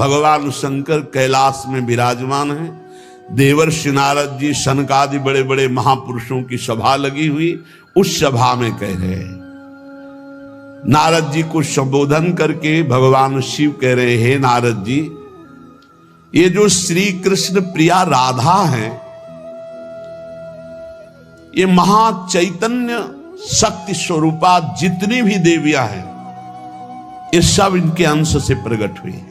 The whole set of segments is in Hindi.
भगवान शंकर कैलाश में विराजमान हैं। देवर्षि नारद जी, शनकादि बड़े बड़े महापुरुषों की सभा लगी हुई, उस सभा में कह रहे हैं, नारद जी को संबोधन करके भगवान शिव कह रहे हैं, हे नारद जी, ये जो श्री कृष्ण प्रिया राधा है, ये महाचैतन्य शक्ति स्वरूपा जितनी भी देवियां हैं, ये सब इनके अंश से प्रकट हुई है।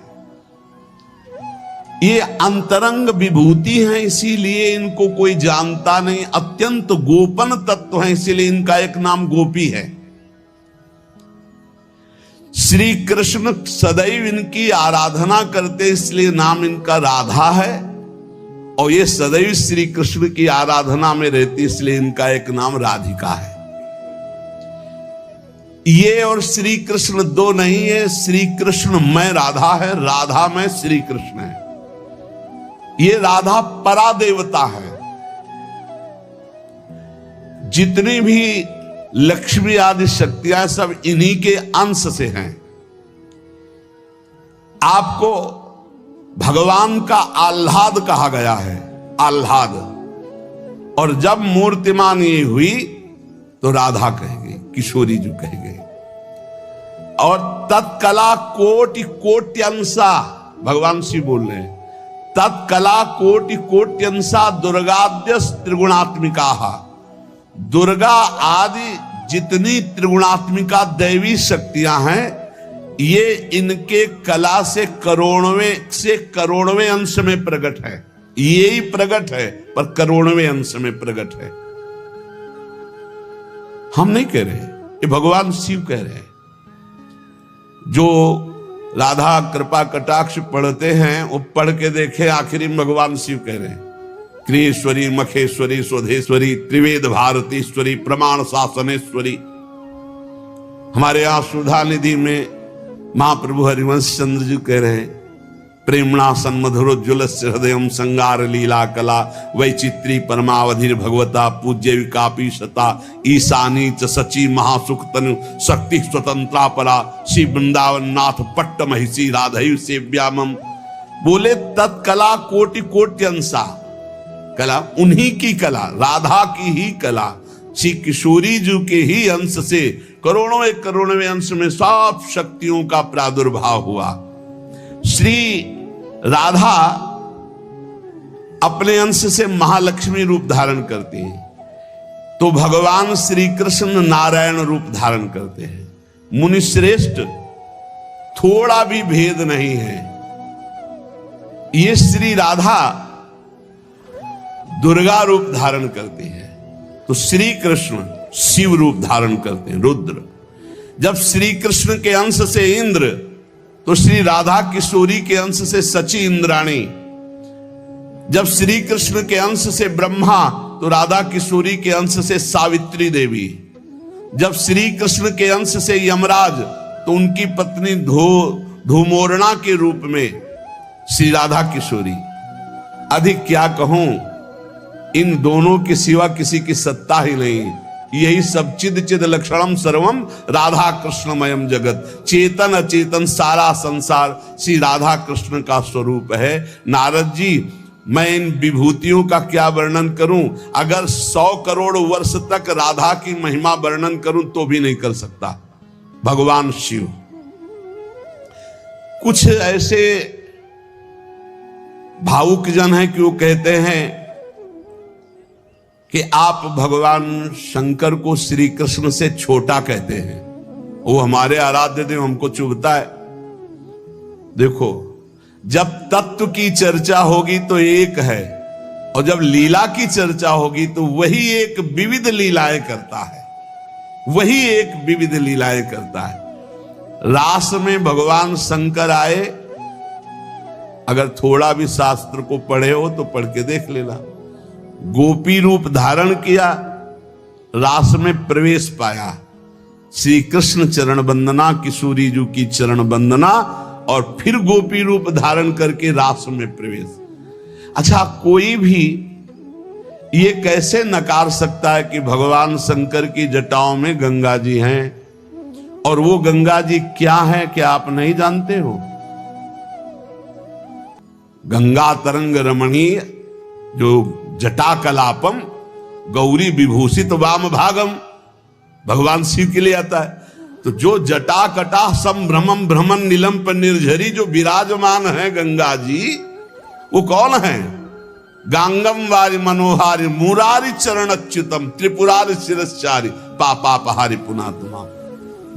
ये अंतरंग विभूति हैं, इसीलिए इनको कोई जानता नहीं, अत्यंत गोपन तत्व है, इसीलिए इनका एक नाम गोपी है। श्री कृष्ण सदैव इनकी आराधना करते, इसलिए नाम इनका राधा है, और ये सदैव श्री कृष्ण की आराधना में रहती, इसलिए इनका एक नाम राधिका है। ये और श्री कृष्ण दो नहीं है, श्री कृष्ण में राधा है, राधा में श्री कृष्ण है। ये राधा परा देवता है। जितनी भी लक्ष्मी आदि शक्तियां सब इन्हीं के अंश से हैं। आपको भगवान का आह्लाद कहा गया है, आह्लाद, और जब मूर्तिमान ये हुई तो राधा कहेंगे, किशोरी जो कहेंगे। और तत्कला कोटि कोट्यंसा, भगवान शिव बोल रहे हैं, तत्कला कोटि कोट्यंसा दुर्गाद्य त्रिगुणात्मिका। दुर्गा आदि जितनी त्रिगुणात्मिका दैवी शक्तियां हैं, ये इनके कला से करोड़वें अंश में प्रकट है। ये ही प्रकट है, पर करोड़वें अंश में प्रकट है। हम नहीं कह रहे, ये भगवान शिव कह रहे हैं। जो राधा कृपा कटाक्ष पढ़ते हैं, वो पढ़ के देखे, आखिरी में भगवान शिव कह रहे हैं, क्रियेश्वरी, मखेश्वरी, स्वधेश्वरी, त्रिवेद भारतीश्वरी, प्रमाण शासनेश्वरी। हमारे यहां सुधा निधि में महाप्रभु हरिवंश चंद्र जी कह रहे हैं, प्रेमणा सन्मधुरोज्वल हृदय संगार लीला कला वैचित्री परमावधिर भगवता पूज्य विकापी शता ईशानी च सची महासुख तनु शक्ति स्वतंत्रा परा श्री वृंदावन नाथ पट्ट महिषी राधयु सेव्यामम। बोले तत्कला कोटि कोट्यंसा, कला उन्हीं की कला, राधा की ही कला, श्री किशोरी जी के ही अंश से करोड़ों अंश में सब शक्तियों का प्रादुर्भाव हुआ। श्री राधा अपने अंश से महालक्ष्मी रूप धारण करती हैं, तो भगवान श्री कृष्ण नारायण रूप धारण करते हैं। मुनिश्रेष्ठ, थोड़ा भी भेद नहीं है। ये श्री राधा दुर्गा रूप धारण करती है, तो श्री कृष्ण शिव रूप धारण करते हैं, रुद्र। जब श्री कृष्ण के अंश से इंद्र, तो श्री राधा किशोरी के अंश से सची इंद्राणी। जब श्री कृष्ण के अंश से ब्रह्मा, तो राधा किशोरी के अंश से सावित्री देवी। जब श्री कृष्ण के अंश से यमराज, तो उनकी पत्नी धूमोरणा के रूप में श्री राधा किशोरी। अधिक क्या कहूं, इन दोनों के सिवा किसी की सत्ता ही नहीं। यही सब चिद चिद लक्षणम सर्वम राधा कृष्णमयम जगत। चेतन अचेतन सारा संसार श्री राधा कृष्ण का स्वरूप है। नारद जी, मैं इन विभूतियों का क्या वर्णन करूं? अगर 100 करोड़ वर्ष तक राधा की महिमा वर्णन करूं तो भी नहीं कर सकता। भगवान शिव कुछ ऐसे भावुक जन हैं कि वो कहते हैं कि आप भगवान शंकर को श्री कृष्ण से छोटा कहते हैं, वो हमारे आराध्य देव, हमको चुभता है। देखो, जब तत्व की चर्चा होगी तो एक है, और जब लीला की चर्चा होगी तो वही एक विविध लीलाएं करता है, वही एक विविध लीलाएं करता है। रास में भगवान शंकर आए, अगर थोड़ा भी शास्त्र को पढ़े हो तो पढ़ के देख लेना। गोपी रूप धारण किया, रास में प्रवेश पाया, श्री कृष्ण चरण वंदना, किशोरी जी की चरण वंदना, और फिर गोपी रूप धारण करके रास में प्रवेश। अच्छा, कोई भी ये कैसे नकार सकता है कि भगवान शंकर की जटाओं में गंगा जी हैं, और वो गंगा जी क्या है, क्या आप नहीं जानते हो? गंगा तरंग रमणीय जो जटा कलापम गौरी विभूषित वाम भागम, भगवान शिव के लिए आता है। तो जो जटा कटा संभ्रमम भ्रमण नीलम पर निर्झरी जो विराजमान है गंगा जी, वो कौन है? गांगम वारि मनोहारि मुरारी चरण अच्युतम त्रिपुरारि शिरश्चारी पापापहारि पुनातुमा।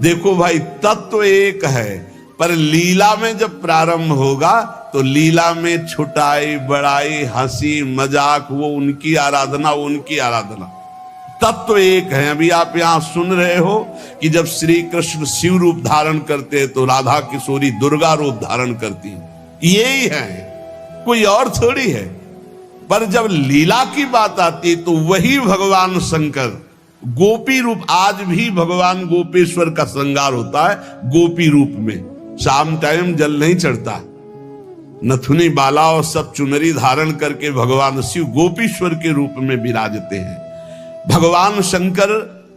देखो भाई, तत्व एक है, पर लीला में जब प्रारंभ होगा तो लीला में छुटाई बड़ाई हंसी मजाक वो उनकी आराधना, वो उनकी आराधना। तत्व एक है। अभी आप यहां सुन रहे हो कि जब श्री कृष्ण शिव रूप धारण करते हैं तो राधा किशोरी दुर्गा रूप धारण करती है, यही है, कोई और थोड़ी है। पर जब लीला की बात आती तो वही भगवान शंकर गोपी रूप, आज भी भगवान गोपेश्वर का श्रृंगार होता है गोपी रूप में। शाम टाइम जल नहीं चढ़ता, नथुनी बाला और सब चुनरी धारण करके भगवान शिव गोपीश्वर के रूप में विराजते हैं। भगवान शंकर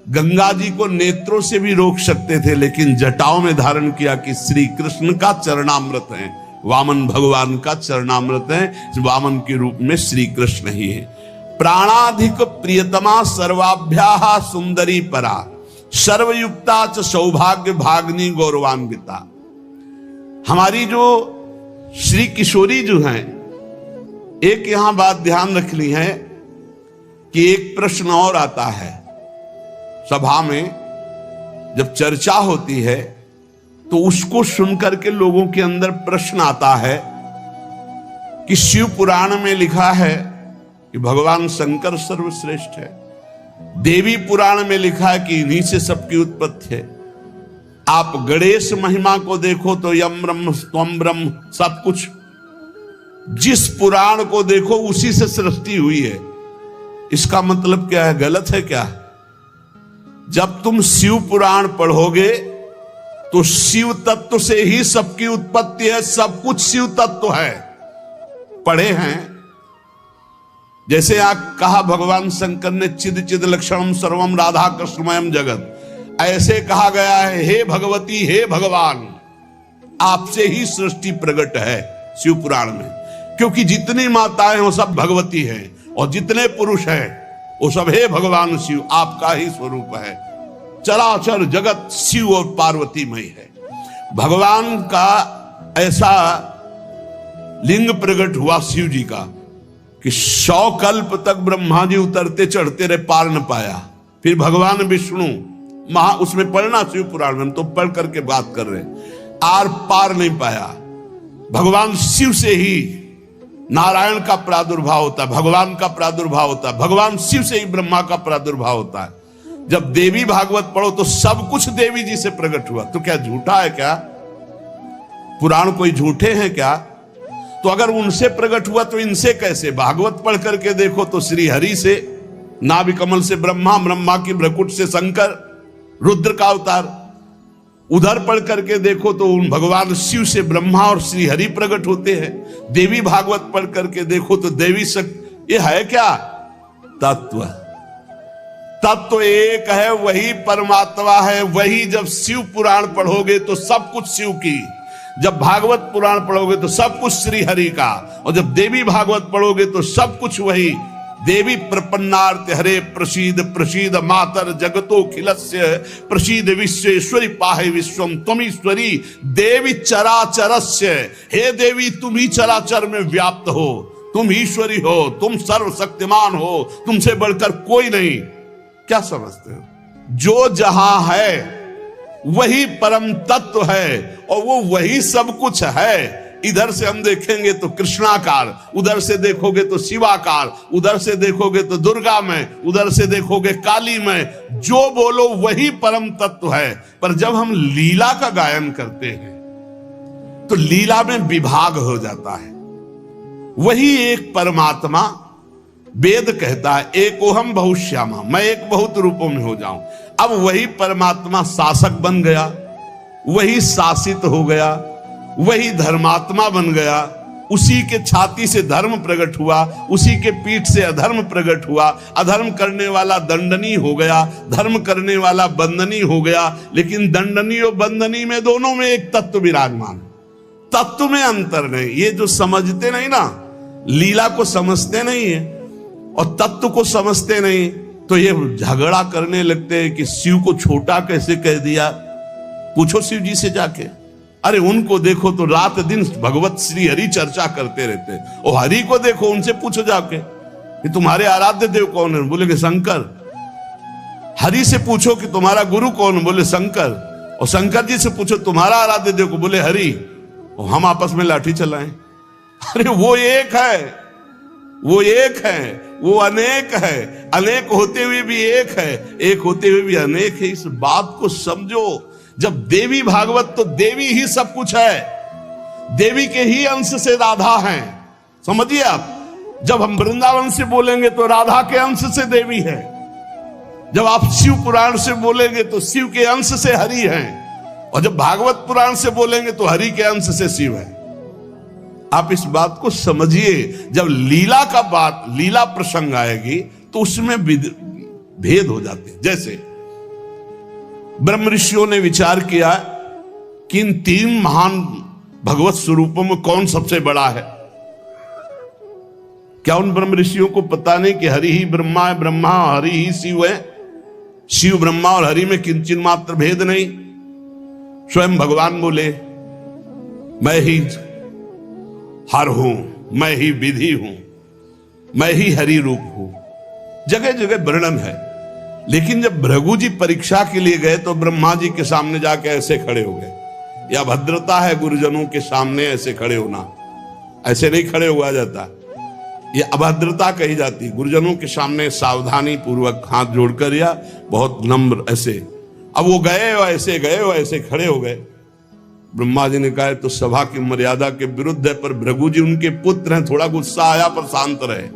गंगा जी को नेत्रों से भी रोक सकते थे, लेकिन जटाओं में धारण किया कि श्री कृष्ण का चरणामृत है, वामन भगवान का चरणामृत है, वामन के रूप में श्री कृष्ण ही है। प्राणाधिक प्रियतमा सर्वाभ्याः सुंदरी परा सर्वयुक्ता च सौभाग्य भाग्नि गौरवान्विता। हमारी जो श्री किशोरी जो हैं, एक यहां बात ध्यान रखनी है कि एक प्रश्न और आता है सभा में, जब चर्चा होती है तो उसको सुनकर के लोगों के अंदर प्रश्न आता है कि शिव पुराण में लिखा है कि भगवान शंकर सर्वश्रेष्ठ है, देवी पुराण में लिखा है कि इन्हीं से सबकी उत्पत्ति है। आप गणेश महिमा को देखो तो यम ब्रह्म त्वम ब्रह्म, सब कुछ जिस पुराण को देखो उसी से सृष्टि हुई है। इसका मतलब क्या है? गलत है क्या? जब तुम शिव पुराण पढ़ोगे तो शिव तत्व से ही सबकी उत्पत्ति है, सब कुछ शिव तत्व है। पढ़े हैं, जैसे आप कहा भगवान शंकर ने चिद चिद लक्षणम सर्वम राधा कृष्णमयम जगत, ऐसे कहा गया है हे भगवती हे भगवान, आपसे ही सृष्टि प्रकट है शिव पुराण में, क्योंकि जितनी माताएं वो सब भगवती हैं और जितने पुरुष हैं वो सब हे भगवान शिव आपका ही स्वरूप है। चराचर जगत शिव और पार्वतीमय है। भगवान का ऐसा लिंग प्रकट हुआ शिव जी का कि 100 कल्प तक ब्रह्मा जी उतरते चढ़ते रहे, पार न पाया। फिर भगवान विष्णु उसमें पढ़ना शिव पुराण में, हम तो पढ़ करके बात कर रहे, आर पार नहीं पाया। भगवान शिव से ही नारायण का प्रादुर्भाव होता है, भगवान का प्रादुर्भाव होता है, भगवान शिव से ही ब्रह्मा का प्रादुर्भाव होता है। जब देवी भागवत पढ़ो तो सब कुछ देवी जी से प्रकट हुआ। तो क्या झूठा है क्या? पुराण कोई झूठे हैं क्या? तो अगर उनसे प्रकट हुआ तो इनसे कैसे? भागवत पढ़ करके देखो तो श्री हरि से नाभि कमल से ब्रह्मा, ब्रह्मा की भ्रकुट से शंकर, रुद्र का अवतार। उधर पढ़ करके देखो तो उन भगवान शिव से ब्रह्मा और श्री हरि प्रकट होते हैं। देवी भागवत पढ़ करके देखो तो देवी शक्ति। ये है क्या? तत्व। तत्व एक है, वही परमात्मा है। वही जब शिव पुराण पढ़ोगे तो सब कुछ शिव की, जब भागवत पुराण पढ़ोगे तो सब कुछ श्री हरि का, और जब देवी भागवत पढ़ोगे तो सब कुछ वही देवी प्रपन्नार्थ हरे प्रसीद प्रसीद मातर जगतो खिलस्य प्रसीद विश्वेश्वरी पाहे विश्वम त्वमीश्वरी देवी चराचरस्य। हे देवी, तुम ही चराचर में व्याप्त हो, तुम ईश्वरी हो, तुम सर्वशक्तिमान हो, तुमसे बढ़कर कोई नहीं। क्या समझते हो? जो जहां है वही परम तत्व है और वो वही सब कुछ है। इधर से हम देखेंगे तो कृष्णाकार, उधर से देखोगे तो शिवाकार, उधर से देखोगे तो दुर्गा में, उधर से देखोगे काली में। जो बोलो वही परम तत्व है। पर जब हम लीला का गायन करते हैं तो लीला में विभाग हो जाता है। वही एक परमात्मा, वेद कहता है एकोहम बहुश्यामा, मैं एक बहुत रूपों में हो जाऊं। अब वही परमात्मा शासक बन गया, वही शासित हो गया, वही धर्मात्मा बन गया। उसी के छाती से धर्म प्रकट हुआ, उसी के पीठ से अधर्म प्रकट हुआ। अधर्म करने वाला दंडनी हो गया, धर्म करने वाला बंदनी हो गया। लेकिन दंडनी और बंदनी में, दोनों में एक तत्व विराजमान। तत्व में अंतर नहीं। ये जो समझते नहीं ना, लीला को समझते नहीं है और तत्व को समझते नहीं, तो ये झगड़ा करने लगते हैं कि शिव को छोटा कैसे कह दिया। पूछो शिव जी से जाके, अरे उनको देखो तो रात दिन भगवत श्री हरि चर्चा करते रहते, और हरि को देखो, उनसे पूछो जाके कि तुम्हारे आराध्य देव कौन है, बोलेंगे शंकर। हरि से पूछो कि तुम्हारा गुरु कौन, बोले शंकर। और शंकर जी से पूछो तुम्हारा आराध्य देव को, बोले हरि। और हम आपस में लाठी चलाएं। अरे वो एक है, वो एक है, वो अनेक है। अनेक होते हुए भी एक है, एक होते हुए भी अनेक है। इस बात को समझो। जब देवी भागवत, तो देवी ही सब कुछ है, देवी के ही अंश से राधा है, समझिए आप। जब हम वृंदावन से बोलेंगे तो राधा के अंश से देवी है। जब आप शिव पुराण से बोलेंगे तो शिव के अंश से हरि हैं, और जब भागवत पुराण से बोलेंगे तो हरि के अंश से शिव है। आप इस बात को समझिए। जब लीला का बात, लीला प्रसंग आएगी तो उसमें भेद हो जाते हैं। जैसे ब्रह्म ऋषियों ने विचार किया कि इन तीन महान भगवत स्वरूपों में कौन सबसे बड़ा है। क्या उन ब्रह्म ऋषियों को पता नहीं कि हरि ही ब्रह्मा है, ब्रह्मा हरि ही शिव है। शिव ब्रह्मा और हरि में किंचित मात्र भेद नहीं। स्वयं भगवान बोले मैं ही हर हूं, मैं ही विधि हूं, मैं ही हरि रूप हूं। जगह जगह वर्णन है। लेकिन जब भृगु जी परीक्षा के लिए गए तो ब्रह्मा जी के सामने जाके ऐसे खड़े हो गए। यह भद्रता है गुरुजनों के सामने ऐसे खड़े होना, ऐसे नहीं खड़े हुआ जाता, यह अभद्रता कही जाती। गुरुजनों के सामने सावधानी पूर्वक हाथ जोड़कर या बहुत नम्र ऐसे। अब वो गए और ऐसे खड़े हो गए। ब्रह्मा जी ने कहा तो सभा की मर्यादा के विरुद्ध है, पर भृगु जी उनके पुत्र हैं, थोड़ा गुस्सा आया पर शांत रहे।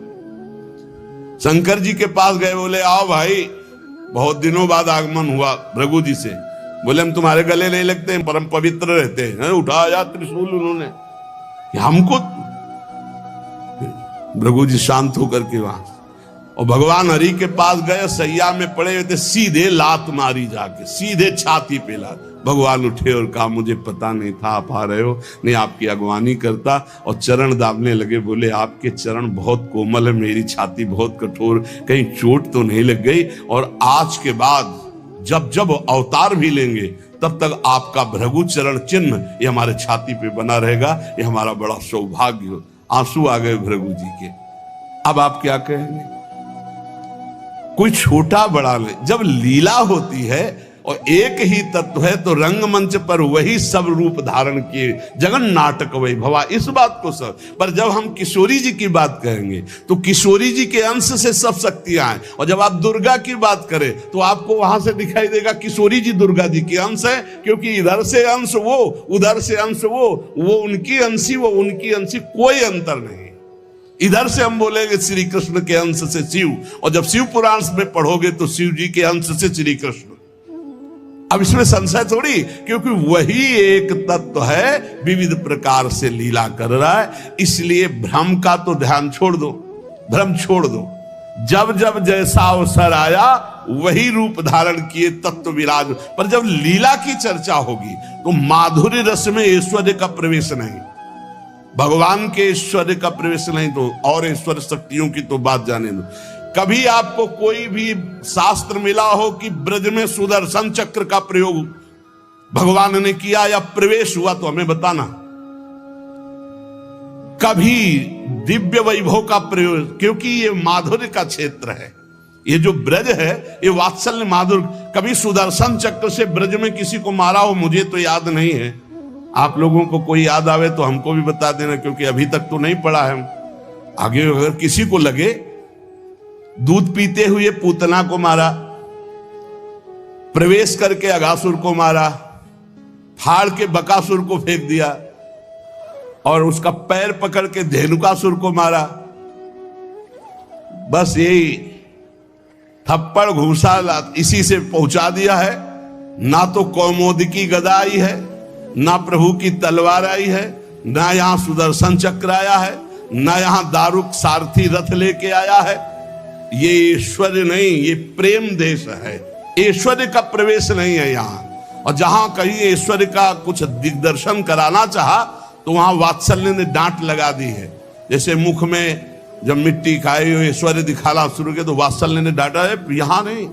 शंकर जी के पास गए, बोले आओ भाई, बहुत दिनों बाद आगमन हुआ भृगु जी से। बोले हम तुम्हारे गले नहीं लगते, परम पवित्र रहते हैं। उठाया त्रिशूल उन्होंने, हमको। भृगु जी शांत होकर के वहां, और भगवान हरि के पास गए, सैया में पड़े हुए थे, सीधे लात मारी जाके, सीधे छाती पे लात। भगवान उठे और कहा मुझे पता नहीं था आप आ रहे हो, नहीं आपकी अगवानी करता। और चरण दाबने लगे, बोले आपके चरण बहुत कोमल है, मेरी छाती बहुत कठोर, कहीं चोट तो नहीं लग गई। और आज के बाद जब जब अवतार भी लेंगे तब तक आपका भृगु चरण चिन्ह ये हमारे छाती पे बना रहेगा, ये हमारा बड़ा सौभाग्य हो। आंसू आ गए भृगु जी के। अब आप क्या कहेंगे? कोई छोटा बड़ा नहीं। जब लीला होती है और एक ही तत्व है तो रंगमंच पर वही सब रूप धारण किए, जगन नाटक वही भवा, इस बात को सब। पर जब हम किशोरी जी की बात कहेंगे तो किशोरी जी के अंश से सब शक्तियां हैं। और जब आप दुर्गा की बात करें तो आपको वहां से दिखाई देगा किशोरी जी दुर्गा जी के अंश है, क्योंकि इधर से अंश वो, उधर से अंश वो उनकी अंशी, वो उनकी अंशी, कोई अंतर नहीं। इधर से हम बोलेंगे श्री कृष्ण के अंश से शिव, और जब शिव पुराण में पढ़ोगे तो शिव जी के अंश से श्री कृष्ण। अब इसमें संशय थोड़ी, क्योंकि वही एक तत्व है, विविध प्रकार से लीला कर रहा है। इसलिए भ्रम का तो ध्यान छोड़ दो, भ्रम छोड़ दो। जब जब जैसा अवसर आया वही रूप धारण किए तत्व विराज। पर जब लीला की चर्चा होगी तो माधुर्य रस में ऐश्वर्य का प्रवेश नहीं, भगवान के ऐश्वर्य का प्रवेश नहीं, तो और ऐश्वर्य शक्तियों की तो बात जाने दो। कभी आपको कोई भी शास्त्र मिला हो कि ब्रज में सुदर्शन चक्र का प्रयोग भगवान ने किया या प्रवेश हुआ, तो हमें बताना। कभी दिव्य वैभव का प्रयोग, क्योंकि ये माधुर्य का क्षेत्र है, ये जो ब्रज है ये वात्सल्य माधुर्य। कभी सुदर्शन चक्र से ब्रज में किसी को मारा हो, मुझे तो याद नहीं है। आप लोगों को कोई याद आवे तो हमको भी बता देना, क्योंकि अभी तक तो नहीं पढ़ा है। आगे अगर किसी को लगे, दूध पीते हुए पूतना को मारा, प्रवेश करके अगासुर को मारा, फाड़ के बकासुर को फेंक दिया, और उसका पैर पकड़ के धेनुकासुर को मारा। बस यही थप्पड़ घूसा इसी से पहुंचा दिया है। ना तो कौमोदकी गदा आई है, ना प्रभु की तलवार आई है, ना यहां सुदर्शन चक्र आया है, ना यहां दारुक सारथी रथ लेके आया है। ये ऐश्वर्य नहीं, ये प्रेम देश है, ऐश्वर्य का प्रवेश नहीं है यहां। और जहां कहीं ऐश्वर्य का कुछ दिग्दर्शन कराना चाहा तो वहां वात्सल्य ने डांट लगा दी है। जैसे मुख में जब मिट्टी खाई हो ऐश्वर्य दिखाना शुरू किया तो वात्सल्य ने डांटा है, यहां नहीं।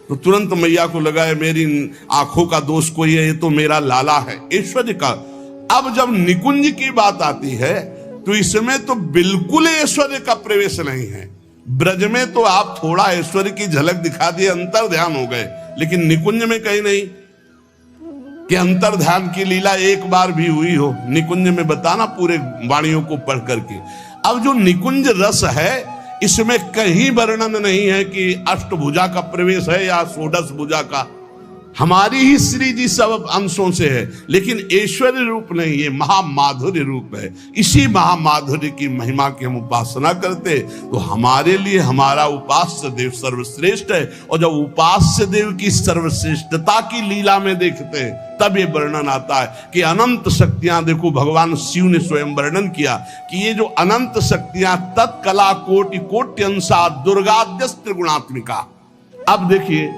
तो तुरंत मैया को लगा है मेरी आंखों का दोष कोई है, ये तो मेरा लाला है ऐश्वर्य का। अब जब निकुंज की बात आती है तो इसमें तो बिल्कुल ऐश्वर्य का प्रवेश नहीं है। ब्रज में तो आप थोड़ा ऐश्वर्य की झलक दिखा दिए, अंतर ध्यान हो गए, लेकिन निकुंज में कहीं नहीं कि अंतर ध्यान की लीला एक बार भी हुई हो। निकुंज में बताना पूरे वाणियों को पढ़ करके। अब जो निकुंज रस है इसमें कहीं वर्णन नहीं है कि अष्टभुजा का प्रवेश है या षोडश भुजा का। हमारी ही श्री जी सब अंशों से है, लेकिन ऐश्वर्य रूप नहीं, ये महामाधुर्य रूप है। इसी महामाधुर्य की महिमा की हम उपासना करते तो हमारे लिए हमारा उपास्य देव सर्वश्रेष्ठ है। और जब उपास्य देव की सर्वश्रेष्ठता की लीला में देखते हैं तब ये वर्णन आता है कि अनंत शक्तियां, देखो भगवान शिव ने स्वयं वर्णन किया कि ये जो अनंत शक्तियां तत्कला कोटि कोट्यंसा दुर्गाद्यस्त्र गुणात्मिका। अब देखिए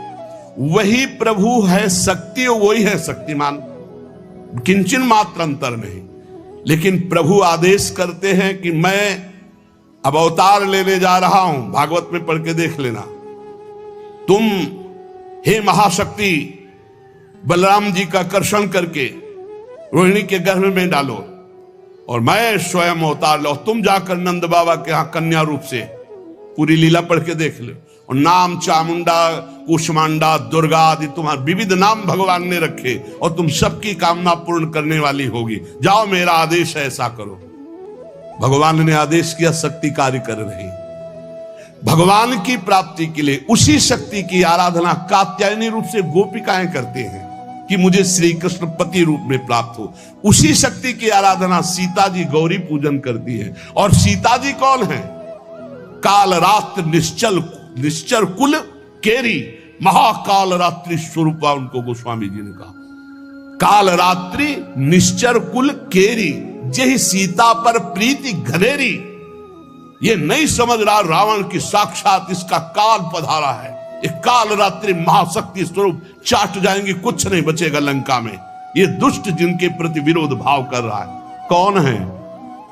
वही प्रभु है शक्ति, वही है शक्तिमान, किंचन मात्र अंतर नहीं। लेकिन प्रभु आदेश करते हैं कि मैं अब अवतार लेने जा रहा हूं, भागवत में पढ़ के देख लेना। तुम हे महाशक्ति बलराम जी का कर्षण करके रोहिणी के गर्भ में डालो और मैं स्वयं अवतार लो। तुम जाकर नंद बाबा के यहां कन्या रूप से पूरी लीला पढ़ के देख लो। और नाम चामुंडा कुष्मांडा दुर्गा आदि तुम्हारे विविध नाम भगवान ने रखे और तुम सबकी कामना पूर्ण करने वाली होगी। जाओ मेरा आदेश है ऐसा करो। भगवान ने आदेश किया, शक्ति कार्य कर रही। भगवान की प्राप्ति के लिए उसी शक्ति की आराधना कात्यायनी रूप से गोपिकाएं करते हैं कि मुझे श्री कृष्ण पति रूप में प्राप्त हो। उसी शक्ति की आराधना सीता जी गौरी पूजन करती है। और सीता जी कौन है? काल रात्र निश्चर कुल केरी, महाकाल रात्रि स्वरूपा उनको गोस्वामी जी ने कहा। काल रात्रि निश्चर कुल केरी, जही सीता पर प्रीति घनेरी। ये नहीं समझ रहा रावण की साक्षात इसका काल पधारा है। ये काल रात्रि महाशक्ति स्वरूप चाट जाएंगे, कुछ नहीं बचेगा लंका में। ये दुष्ट जिनके प्रति विरोध भाव कर रहा है कौन है?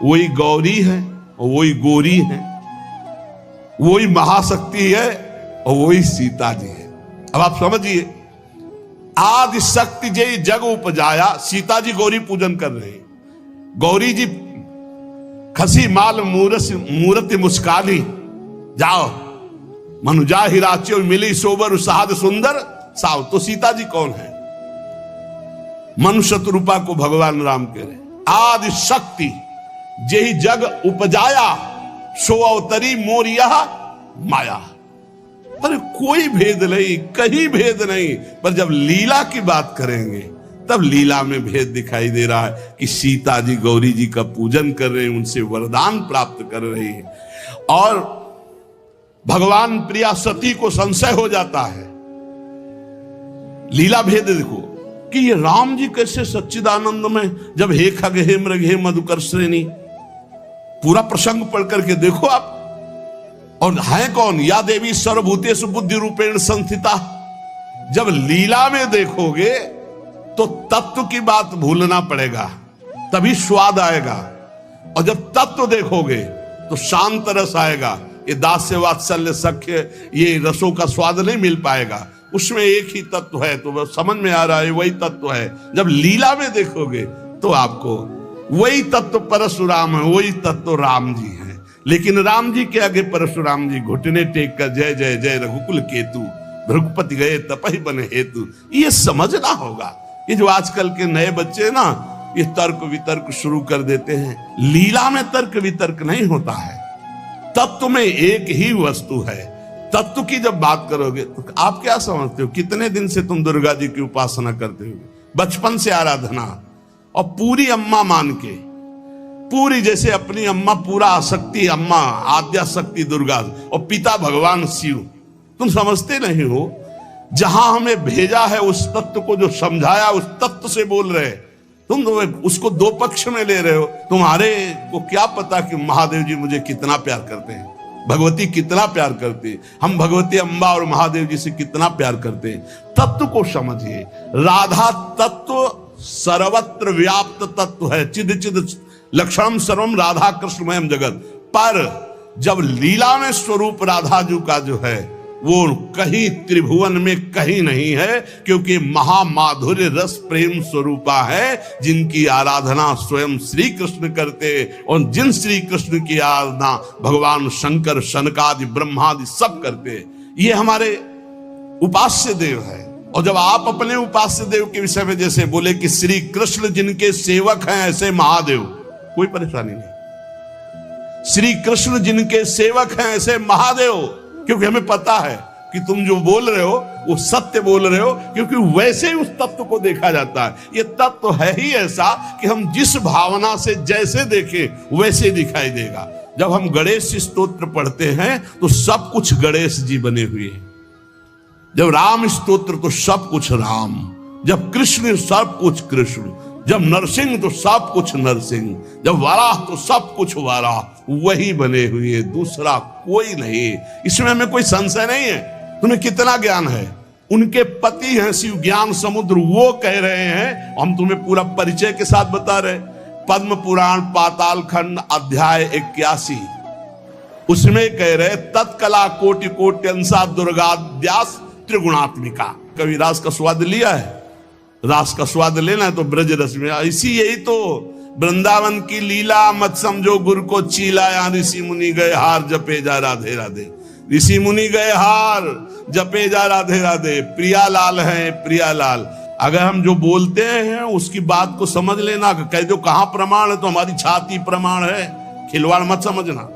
वही गौरी है और वही गोरी है, वही महाशक्ति है और वही सीता जी है। अब आप समझिए, आदि शक्ति जय जग उपजाया, सीता जी गौरी पूजन कर रहे हैं। गौरी जी खसी माल मूर्ति मुस्कानी, जाओ मनुजा हिराचे मिली सोबर साध सुंदर साव। तो सीता जी कौन है? मनुष्य रूपा को भगवान राम कह रहे। आदि शक्ति जय जग उपजाया, सो अवतरी मोर यह माया। पर कोई भेद नहीं, कहीं भेद नहीं। पर जब लीला की बात करेंगे तब लीला में भेद दिखाई दे रहा है कि सीता जी गौरी जी का पूजन कर रहे हैं, उनसे वरदान प्राप्त कर रही है। और भगवान प्रिया सती को संशय हो जाता है। लीला भेद देखो कि ये राम जी कैसे सच्चिदानंद में, जब हे खग हे मृग हे मधुकर श्रेणी, पूरा प्रसंग पढ़ करके देखो आप। और है कौन? या देवी सर्वभूतेषु बुद्धि रूपेण संस्थिता। जब लीला में देखोगे तो तत्व की बात भूलना पड़ेगा, तभी स्वाद आएगा। और जब तत्व देखोगे तो शांत रस आएगा। ये दास्य वात्सल्य सख्य ये रसों का स्वाद नहीं मिल पाएगा। उसमें एक ही तत्व है, तो वह समझ में आ रहा है वही तत्व है। जब लीला में देखोगे तो आपको वही तत्व परशुराम है, वही तत्व राम जी है। लेकिन राम जी के आगे परशुराम जी घुटने टेक कर जय जय जय रघुकुल केतु, भृगुपति गए तपहि बने हेतु। ये समझना होगा। ये जो आजकल के नए बच्चे ना, ये तर्क वितर्क शुरू कर देते हैं। लीला में तर्क वितर्क नहीं होता है, तत्व में एक ही वस्तु है। तत्व की जब बात करोगे तो आप क्या समझते हो? कितने दिन से तुम दुर्गा जी की उपासना करते हो? बचपन से आराधना, और पूरी अम्मा मान के, पूरी जैसे अपनी अम्मा, पूरा आसक्ति अम्मा, आद्या शक्ति दुर्गा, और पिता भगवान शिव। तुम समझते नहीं हो, जहां हमें भेजा है उस तत्व को जो समझाया उस तत्व से बोल रहे। तुम उसको दो पक्ष में ले रहे हो। तुम्हारे को क्या पता कि महादेव जी मुझे कितना प्यार करते हैं, भगवती कितना प्यार करती है, हम भगवती अम्बा और महादेव जी से कितना प्यार करते हैं। तत्व को समझिए। राधा तत्व सर्वत्र व्याप्त तत्व है, चिद चिद लक्षणम सर्वम राधा कृष्णमयम जगत। पर जब लीला में स्वरूप राधा जी का जो है वो कहीं त्रिभुवन में कहीं नहीं है, क्योंकि महामाधुर्य रस प्रेम स्वरूपा है, जिनकी आराधना स्वयं श्री कृष्ण करते, और जिन श्री कृष्ण की आराधना भगवान शंकर शनकादि ब्रह्मादि सब करते। ये हमारे उपास्य देव है। और जब आप अपने उपास्य देव के विषय में जैसे बोले कि श्री कृष्ण जिनके सेवक हैं ऐसे महादेव, कोई परेशानी नहीं। श्री कृष्ण जिनके सेवक हैं ऐसे महादेव, क्योंकि हमें पता है कि तुम जो बोल रहे हो वो सत्य बोल रहे हो, क्योंकि वैसे ही उस तत्व को देखा जाता है। ये तत्व है ही ऐसा कि हम जिस भावना से जैसे देखें वैसे दिखाई देगा। जब हम गणेश स्तोत्र पढ़ते हैं तो सब कुछ गणेश जी बने हुए हैं। जब राम स्तोत्र तो सब कुछ राम, जब कृष्ण सब कुछ कृष्ण, जब नरसिंह तो सब कुछ नरसिंह, जब वाराह तो सब कुछ वाराह, वही बने हुए, दूसरा कोई नहीं। इसमें हमें कोई संशय नहीं है। तुम्हें कितना ज्ञान है? उनके पति हैं शिव ज्ञान समुद्र, वो कह रहे हैं, हम तुम्हें पूरा परिचय के साथ बता रहे। पद्म पुराण पाताल खंड अध्याय 81 उसमें कह रहे तत्कला कोटि कोटि अंसा दुर्गाद्यास त्रिगुणात्मिका। कभी रास का स्वाद लिया है? रास का स्वाद लेना है तो ब्रज रस में। इसी यही तो वृंदावन की लीला, मत समझो गुरु को चीला, यहाँ ऋषि मुनि गए हार जपे जा राधे राधे। ऋषि मुनि गए हार जपे जा राधे राधे। प्रियालाल है प्रियालाल। अगर हम जो बोलते हैं उसकी बात को समझ लेना। कह दो कहां प्रमाण है तो हमारी छाती प्रमाण है, खिलवाड़ मत समझना।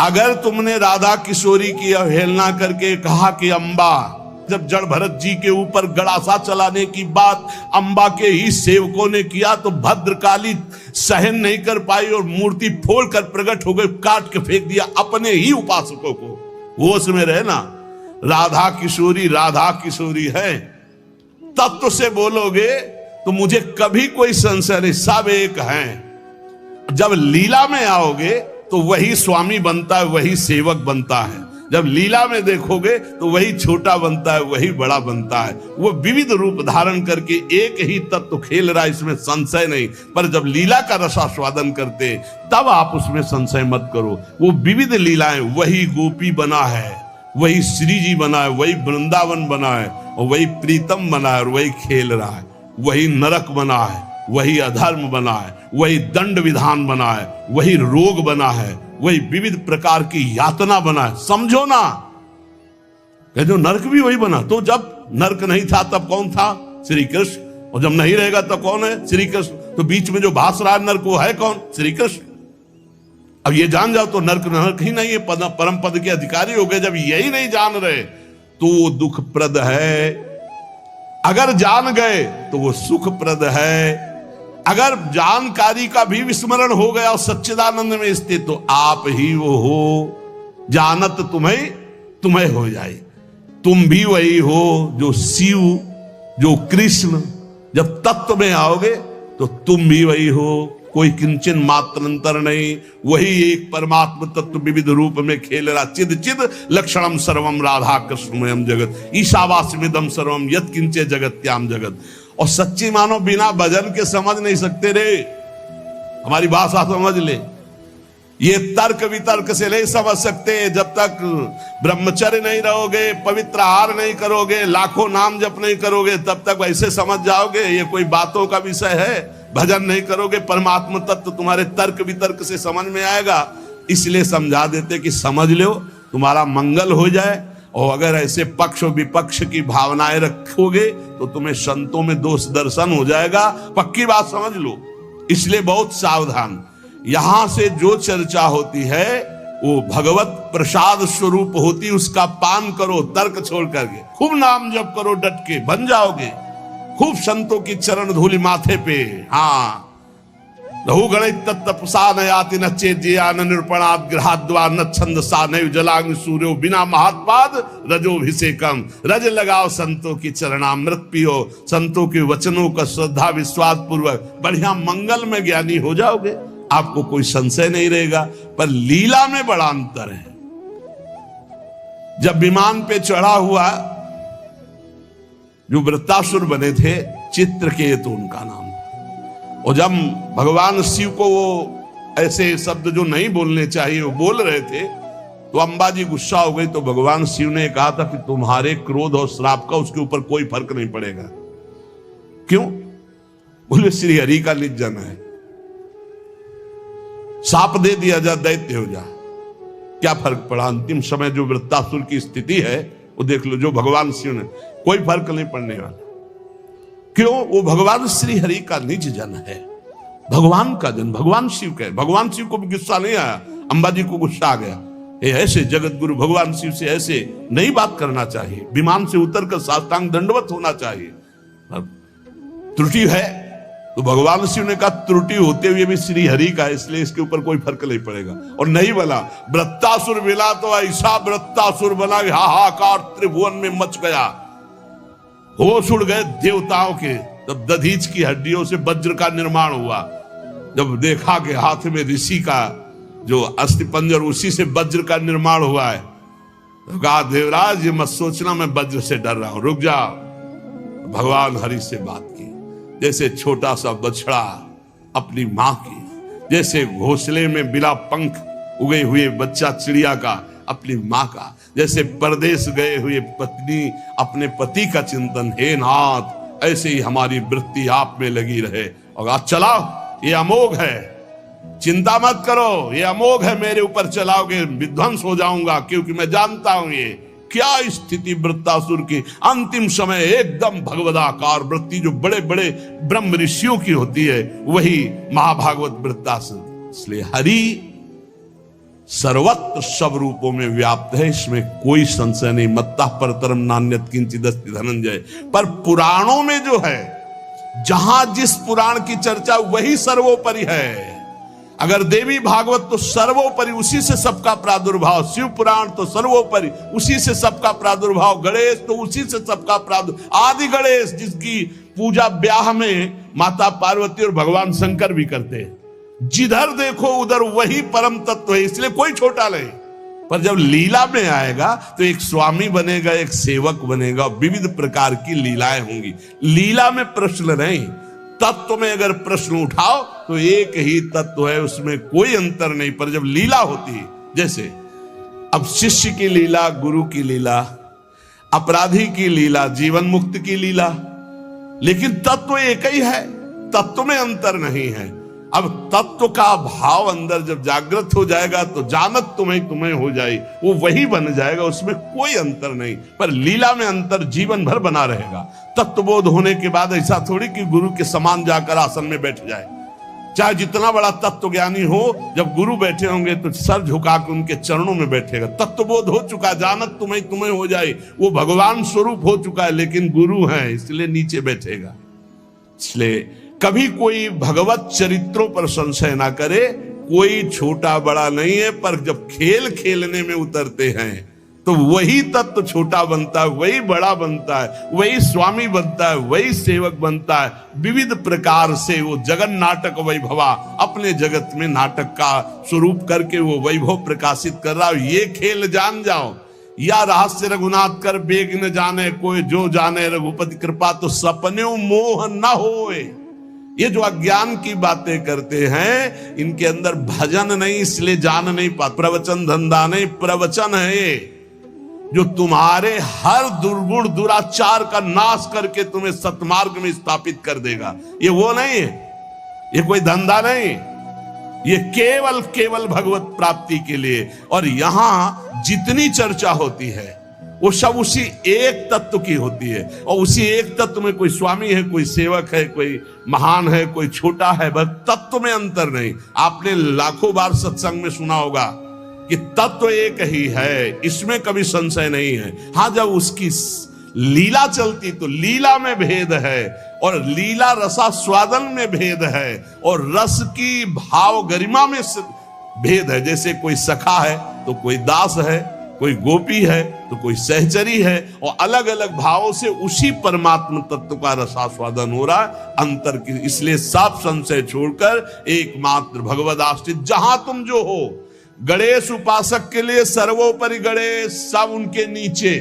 अगर तुमने राधा किशोरी की अवहेलना करके कहा कि अम्बा, जब जड़ भरत जी के ऊपर गड़ासा चलाने की बात अंबा के ही सेवकों ने किया तो भद्रकाली सहन नहीं कर पाई और मूर्ति फोड़कर प्रकट हो गई, काट के फेंक दिया अपने ही उपासकों को। होश में रहे ना, राधा किशोरी है। तत्व से बोलोगे तो मुझे कभी कोई संशय नहीं, सब एक हैं। जब लीला में आओगे तो वही स्वामी बनता है, वही सेवक बनता है। जब लीला में देखोगे तो वही छोटा बनता है, वही बड़ा बनता है। वो विविध रूप धारण करके एक ही तत्व खेल रहा है, इसमें संशय नहीं। पर जब लीला का रसास्वादन करते तब आप उसमें संशय मत करो। वो विविध लीलाएं, वही गोपी बना है, वही श्री जी बना है, वही वृंदावन बना है, और वही प्रीतम बना है, और वही खेल रहा है। वही नरक बना है, वही अधर्म बना है, वही दंड विधान बना है, वही रोग बना है, वही विविध प्रकार की यातना बना है। समझो ना, कह दो नरक भी वही बना। तो जब नरक नहीं था तब कौन था? श्री कृष्ण। और जब नहीं रहेगा तब कौन है? श्री कृष्ण। तो बीच में जो भास रहा है नरक वो है कौन? श्री कृष्ण। अब ये जान जाओ तो नरक ही नहीं है, परम पद के अधिकारी हो गए। जब यही नहीं जान रहे तो दुखप्रद है, अगर जान गए तो वो सुखप्रद है। अगर जानकारी का भी विस्मरण हो गया और सच्चिदानंद में स्थित तो आप ही वो हो, जानत तुम्हें हो जाए। तुम भी वही हो जो शिव, जो कृष्ण। जब तत्व में आओगे तो तुम भी वही हो, कोई किंचन मात्र अंतर नहीं। वही एक परमात्म तत्व विविध रूप में खेल रहा। चिद चिद लक्षणम सर्वम राधा कृष्णमयम जगत ईशावास्यमिदं सर्वम यत् किंचे जगत्याम जगत। और सच्ची मानो बिना भजन के समझ नहीं सकते रे। हमारी भाषा समझ ले। ये तर्क वितर्क से नहीं समझ सकते। जब तक ब्रह्मचर्य नहीं रहोगे, पवित्र आहार नहीं करोगे, लाखों नाम जप नहीं करोगे, तब तक वैसे समझ जाओगे ये कोई बातों का विषय है। भजन नहीं करोगे, परमात्म तत्व तुम्हारे तर्क वितर्क से समझ में आएगा। इसलिए समझा देते कि समझ लो, तुम्हारा मंगल हो जाए। और अगर ऐसे पक्ष और विपक्ष की भावनाएं रखोगे तो तुम्हें संतों में दोष दर्शन हो जाएगा। पक्की बात समझ लो। इसलिए बहुत सावधान। यहां से जो चर्चा होती है वो भगवत प्रसाद स्वरूप होती, उसका पान करो तर्क छोड़ करके। खूब नाम जप करो, डट के बन जाओगे। खूब संतों की चरण धूलि माथे पे। हाँ, लहु गणित तत्तपसा न याति न चेज्या न निरूपणात् गृहाद्वा न छंदसा न जलाग्नि सूर्यो बिना महात्पाद रजोभिषेकम। रज लगाओ संतों की चरणामृत पियो, संतों के वचनों का श्रद्धा विश्वास पूर्वक बढ़िया मंगल में ज्ञानी हो जाओगे। आपको कोई संशय नहीं रहेगा। पर लीला में बड़ा अंतर है। जब विमान पे चढ़ा हुआ जो वृत्तासुर बने थे चित्रकेतु उनका नाम था। और जब भगवान शिव को वो ऐसे शब्द जो नहीं बोलने चाहिए वो बोल रहे थे, तो अंबा जी गुस्सा हो गई। तो भगवान शिव ने कहा था कि तुम्हारे क्रोध और श्राप का उसके ऊपर कोई फर्क नहीं पड़ेगा। क्यों? बोले श्री हरि का निज जन है, साप दे दिया जा, दैत्य हो जा, क्या फर्क पड़ा? अंतिम समय जो वृत्तासुर की स्थिति है वो देख लो, जो भगवान शिव ने, कोई फर्क नहीं पड़ने वाला। क्यों? वो भगवान श्री हरि का निज जन है, भगवान का जन, भगवान शिव का है। भगवान शिव को भी गुस्सा नहीं आया, अंबा जी को गुस्सा आ गया। ये ऐसे जगत गुरु भगवान शिव से ऐसे नहीं बात करना चाहिए, विमान से उतरकर साष्टांग दंडवत होना चाहिए। त्रुटि है तो भगवान शिव ने कहा त्रुटि होते हुए भी श्री हरि का, इसलिए इसके ऊपर कोई फर्क नहीं पड़ेगा। और नहीं बोला, वृत्तासुर मिला तो ऐसा वृत्तासुर बना, हाहाकार त्रिभुवन में मच गया, होश उड़ गए देवताओं के। तब दधीच की हड्डियों से वज्र का निर्माण हुआ। जब देखा कि हाथ में ऋषि का जो अस्थिपंजर, उसी से वज्र का निर्माण हुआ है, तो कहा देवराज ये मत सोचना मैं वज्र से डर रहा हूं, रुक जा। भगवान हरि से बात की, जैसे छोटा सा बछड़ा अपनी मां की, जैसे घोंसले में बिना पंख उगे हुए बच्चा चिड़िया का अपनी मां का, जैसे परदेश गए हुए पत्नी अपने पति का चिंतन, हे नाथ ऐसे ही हमारी वृत्ति आप में लगी रहे। और आज चलाओ, ये अमोघ है, चिंता मत करो, ये अमोघ है, मेरे ऊपर चलाओगे विध्वंस हो जाऊंगा, क्योंकि मैं जानता हूं ये क्या स्थिति वृत्तासुर की। अंतिम समय एकदम भगवदाकार वृत्ति जो बड़े बड़े ब्रह्म ऋषियों की होती है, वही महाभागवत वृत्तासुर। इसलिए हरि सर्वत्र सब रूपों में व्याप्त है, इसमें कोई संशय नहीं। मत्तः परतरम नान्यत् किंचिदस्ति धनंजय। पर पुराणों में जो है, जहां जिस पुराण की चर्चा वही सर्वोपरि है। अगर देवी भागवत तो सर्वोपरि, उसी से सबका प्रादुर्भाव, शिव पुराण तो सर्वोपरि, उसी से सबका प्रादुर्भाव, गणेश तो उसी से सबका प्रादुर्भाव, आदि गणेश जिसकी पूजा ब्याह में माता पार्वती और भगवान शंकर भी करते हैं। जिधर देखो उधर वही परम तत्व है, इसलिए कोई छोटा नहीं। पर जब लीला में आएगा तो एक स्वामी बनेगा, एक सेवक बनेगा, विविध प्रकार की लीलाएं होंगी। लीला में प्रश्न नहीं, तत्व में अगर प्रश्न उठाओ तो एक ही तत्व है, उसमें कोई अंतर नहीं। पर जब लीला होती है, जैसे अब शिष्य की लीला, गुरु की लीला, अपराधी की लीला, जीवन मुक्त की लीला, लेकिन तत्व एक ही है, तत्व में अंतर नहीं है। अब तत्व का भाव अंदर जब जागृत हो जाएगा तो जानत तुम्हें हो जाए, वो वही बन जाएगा, उसमें कोई अंतर नहीं। पर लीला में अंतर जीवन भर बना रहेगा। तत्वबोध होने के बाद ऐसा थोड़ी कि गुरु के समान जाकर आसन में बैठ जाए, चाहे जितना बड़ा तत्व ज्ञानी हो, जब गुरु बैठे होंगे तो सर झुका के उनके चरणों में बैठेगा। तत्वबोध हो चुका, जानत तुम्हें हो जाए, वो भगवान स्वरूप हो चुका है, लेकिन गुरु है इसलिए नीचे बैठेगा। इसलिए कभी कोई भगवत चरित्रों पर संशय ना करे, कोई छोटा बड़ा नहीं है। पर जब खेल खेलने में उतरते हैं तो वही तत्व छोटा बनता है, वही बड़ा बनता है, वही स्वामी बनता है, वही सेवक बनता है। विविध प्रकार से वो जगन नाटक वैभवा अपने जगत में नाटक का स्वरूप करके वो वैभव प्रकाशित कर रहा है। ये खेल जान जाओ, या रहस्य रघुनाथ कर बेग न जाने कोई, जो जाने रघुपति कृपा तो सपने मोह न होए। ये जो अज्ञान की बातें करते हैं, इनके अंदर भजन नहीं, इसलिए जान नहीं पाते। प्रवचन धंधा नहीं, प्रवचन है ये जो तुम्हारे हर दुर्गुण दुराचार का नाश करके तुम्हें सतमार्ग में स्थापित कर देगा। ये वो नहीं है, ये कोई धंधा नहीं, ये केवल भगवत प्राप्ति के लिए। और यहां जितनी चर्चा होती है वो सब उसी एक तत्व की होती है, और उसी एक तत्व में कोई स्वामी है, कोई सेवक है, कोई महान है, कोई छोटा है, बस तत्व में अंतर नहीं। आपने लाखों बार सत्संग में सुना होगा कि तत्व एक ही है, इसमें कभी संशय नहीं है। हाँ, जब उसकी लीला चलती तो लीला में भेद है, और लीला रसास्वादन में भेद है, और रस की भाव गरिमा में भेद है। जैसे कोई सखा है तो कोई दास है, कोई गोपी है तो कोई सहचरी है, और अलग अलग भावों से उसी परमात्मा तत्व का रसास्वादन हो रहा है। अंतर की, इसलिए सब संशय छोड़कर एकमात्र भगवद आश्रित जहां तुम जो हो। गणेश उपासक के लिए सर्वोपरि गणेश, सब उनके नीचे।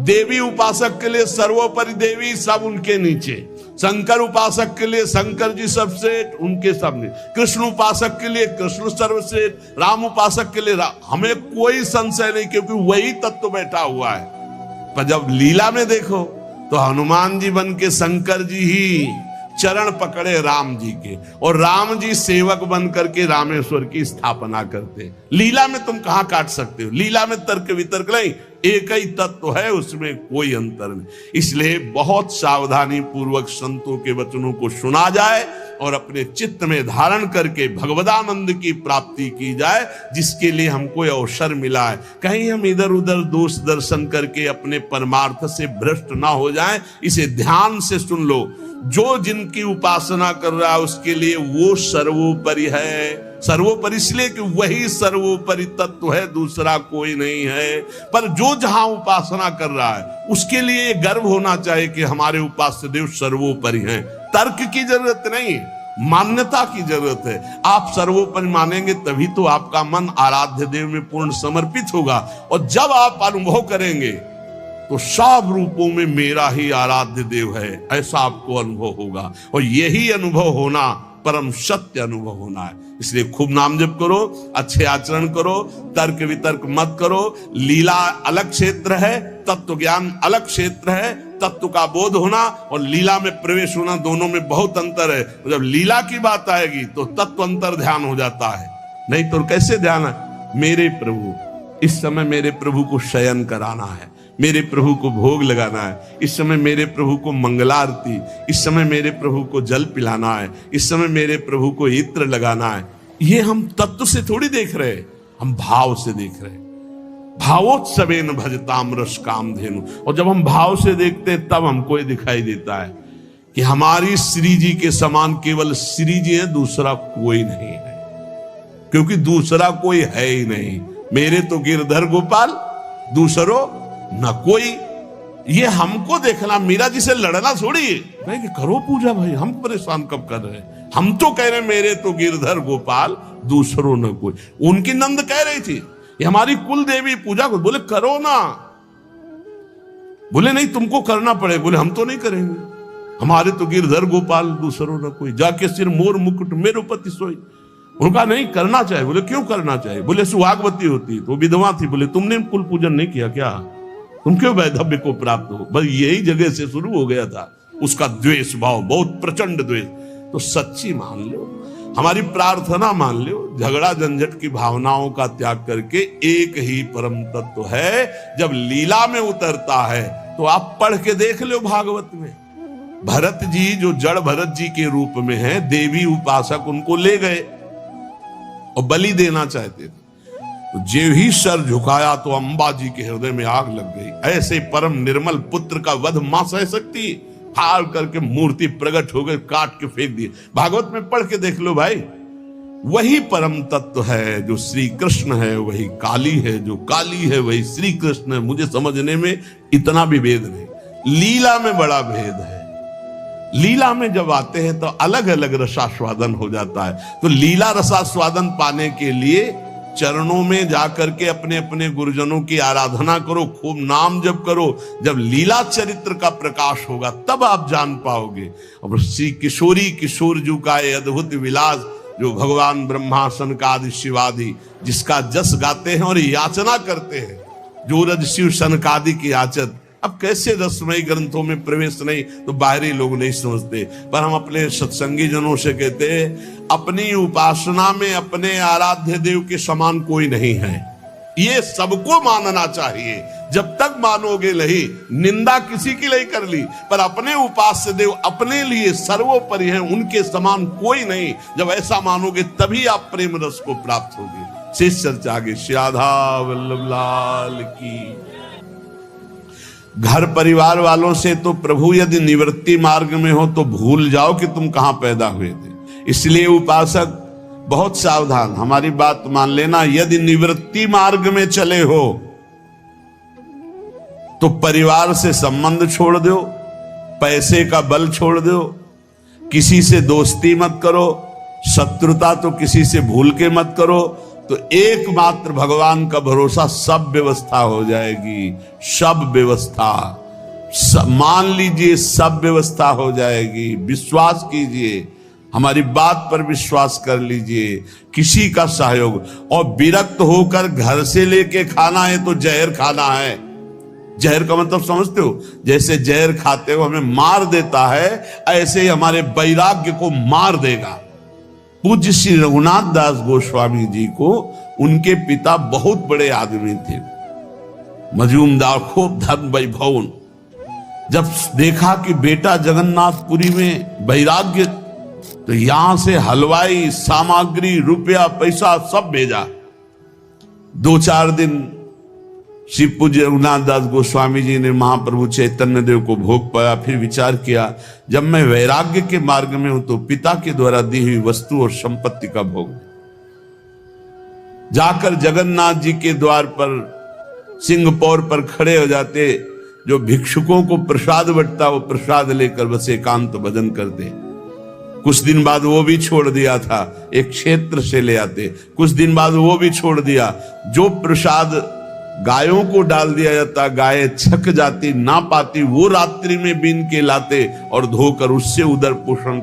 देवी उपासक के लिए सर्वोपरि देवी, सब उनके नीचे। शंकर उपासक के लिए शंकर जी सर्वश्रेष्ठ, उनके सामने। कृष्ण उपासक के लिए कृष्ण सर्वश्रेष्ठ, राम उपासक के लिए राम। हमें कोई संशय नहीं, क्योंकि वही तत्व बैठा हुआ है। पर जब लीला में देखो तो हनुमान जी बन के शंकर जी ही चरण पकड़े राम जी के, और राम जी सेवक बन करके रामेश्वर की स्थापना करते। लीला में तुम कहां काट सकते हो? लीला में तर्क वितर्क नहीं, एक ही तत्व है, उसमें कोई अंतर नहीं। इसलिए बहुत सावधानी पूर्वक संतों के वचनों को सुना जाए और अपने चित्त में धारण करके भगवदानंद की प्राप्ति की जाए, जिसके लिए हमको अवसर मिला है। कहीं हम इधर उधर दोष दर्शन करके अपने परमार्थ से भ्रष्ट ना हो जाएं, इसे ध्यान से सुन लो। जो जिनकी उपासना कर रहा है उसके लिए वो सर्वोपरि है। सर्वोपरि इसलिए कि वही सर्वोपरि तत्व है, दूसरा कोई नहीं है। पर जो जहां उपासना कर रहा है उसके लिए गर्व होना चाहिए कि हमारे उपास्य देव सर्वोपरि हैं। तर्क की जरूरत नहीं, मान्यता की जरूरत है। आप सर्वोपरि मानेंगे तभी तो आपका मन आराध्य देव में पूर्ण समर्पित होगा, और जब आप अनुभव करेंगे तो सब रूपों में मेरा ही आराध्य देव है, ऐसा आपको अनुभव होगा। और यही अनुभव होना परम सत्य अनुभव होना है। इसलिए खूब नाम जप करो, अच्छे आचरण करो, तर्क वितर्क मत करो। लीला अलग क्षेत्र है, तत्व ज्ञान अलग क्षेत्र है। तत्व का बोध होना और लीला में प्रवेश होना, दोनों में बहुत अंतर है। जब लीला की बात आएगी तो तत्व अंतर ध्यान हो जाता है, नहीं तो कैसे ध्यान है? मेरे प्रभु, इस समय मेरे प्रभु को शयन कराना है, मेरे प्रभु को भोग लगाना है, इस समय मेरे प्रभु को मंगलारती, इस समय मेरे प्रभु को जल पिलाना है, इस समय मेरे प्रभु को इत्र लगाना है। ये हम तत्व से थोड़ी देख रहे, हम भाव से देख रहे। भावोत्सवेन भजताम रस कामधेनु। और जब हम भाव से देखते तब हमको ये दिखाई देता है कि हमारी श्री जी के समान केवल श्री जी है, दूसरा कोई नहीं है, क्योंकि दूसरा कोई है ही नहीं। मेरे तो गिरधर गोपाल, दूसरो न कोई। ये हमको देखना, मीरा जी से लड़ना थोड़ी भाई कि करो पूजा, भाई हम परेशान कब कर रहे हैं? हम तो कह रहे मेरे तो गिरधर गोपाल, दूसरो न कोई। उनकी नंद कह रही थी ये हमारी कुल देवी पूजा को, बोले करो ना। बोले नहीं तुमको करना पड़े, बोले हम तो नहीं करेंगे, हमारे तो गिरधर गोपाल, दूसरो न कोई। जाके सिर मोर मुकुट मेरो पति सोई। उनका नहीं करना चाहिए। बोले क्यों करना चाहिए? बोले सुहागवती होती तो विधवा थी। बोले तुमने कुल पूजन नहीं किया क्या? तुम क्यों वैधव्य को प्राप्त हो? बस यही जगह से शुरू हो गया था उसका द्वेष भाव, बहुत प्रचंड द्वेष। तो सच्ची मान लो, हमारी प्रार्थना मान लो, झगड़ा झंझट की भावनाओं का त्याग करके एक ही परम तत्व है। जब लीला में उतरता है तो आप पढ़ के देख लो भागवत में। भरत जी जो जड़ भरत जी के रूप में है, देवी उपासक उनको ले गए और बलि देना चाहते थे। तो जो ही सर झुकाया तो अंबा जी के हृदय में आग लग गई। ऐसे परम निर्मल पुत्र का वध मां सह सकती? फाड़ करके मूर्ति प्रकट हो गई, काट के फेंक दिए। भागवत में पढ़ के देख लो भाई। वही परम तत्व है जो श्री कृष्ण है, वही काली है, जो काली है वही श्री कृष्ण है। मुझे समझने में इतना भी भेद नहीं, लीला में बड़ा भेद है। लीला में जब आते हैं तो अलग अलग रसास्वादन हो जाता है। तो लीला रसास्वादन पाने के लिए चरणों में जाकर के अपने अपने गुरुजनों की आराधना करो, खूब नाम जप करो। जब लीला चरित्र का प्रकाश होगा तब आप जान पाओगे। और श्री किशोरी किशोर जी का ये अद्भुत विलास, जो भगवान ब्रह्मा सनकादि शिवादि जिसका जस गाते हैं और याचना करते हैं, जो रज शिव सनकादि की याचत। अब कैसे रसमयी ग्रंथों में प्रवेश नहीं तो बाहरी लोग नहीं समझते, पर हम अपने सत्संगी जनों से कहते हैं अपनी उपासना में अपने आराध्य देव के समान कोई नहीं है। ये सबको मानना चाहिए। जब तक मानोगे नहीं, निंदा किसी की नहीं कर ली, पर अपने उपास्य देव अपने लिए सर्वोपरि हैं, उनके समान कोई नहीं। जब ऐसा मानोगे तभी आप प्रेम रस को प्राप्त होगे। शेष चर्चा आगे। श्री राधा वल्लभ लाल की। घर परिवार वालों से तो प्रभु यदि निवृत्ति मार्ग में हो तो भूल जाओ कि तुम कहां पैदा हुए थे। इसलिए उपासक बहुत सावधान, हमारी बात मान लेना। यदि निवृत्ति मार्ग में चले हो तो परिवार से संबंध छोड़ दो, पैसे का बल छोड़ दो, किसी से दोस्ती मत करो, शत्रुता तो किसी से भूल के मत करो। तो एकमात्र भगवान का भरोसा, सब व्यवस्था हो जाएगी, सब व्यवस्था। मान लीजिए सब व्यवस्था हो जाएगी, विश्वास कीजिए, हमारी बात पर विश्वास कर लीजिए, किसी का सहयोग, और विरक्त होकर घर से लेके खाना है तो जहर खाना है। जहर का मतलब समझते हो? जैसे जहर खाते हो हमें मार देता है, ऐसे ही हमारे वैराग्य को मार देगा। पूज्य श्री रघुनाथ दास गोस्वामी जी को उनके पिता बहुत बड़े आदमी थे, मजूमदार, खूब धन वैभव। जब देखा कि बेटा जगन्नाथपुरी में वैराग्य, तो यहां से हलवाई, सामग्री, रुपया, पैसा सब भेजा। 2-4 दिन श्री पूज्य रघुनाथ दास गोस्वामी जी ने महाप्रभु चैतन्य देव को भोग पाया। फिर विचार किया, जब मैं वैराग्य के मार्ग में हूं तो पिता के द्वारा दी हुई वस्तु और संपत्ति का भोग। जाकर जगन्नाथ जी के द्वार पर सिंहपौर पर खड़े हो जाते, जो भिक्षुकों को प्रसाद बंटता वो प्रसाद लेकर बस एकांत भजन करते। कुछ दिन बाद वो भी छोड़ दिया था, एक क्षेत्र से ले आते। कुछ दिन बाद वो भी छोड़ दिया। जो प्रसाद गायों को डाल दिया जाता, गायें छक जाती, ना पाती, वो रात्रि में बीन के लाते और धोकर उससे उदर पोषण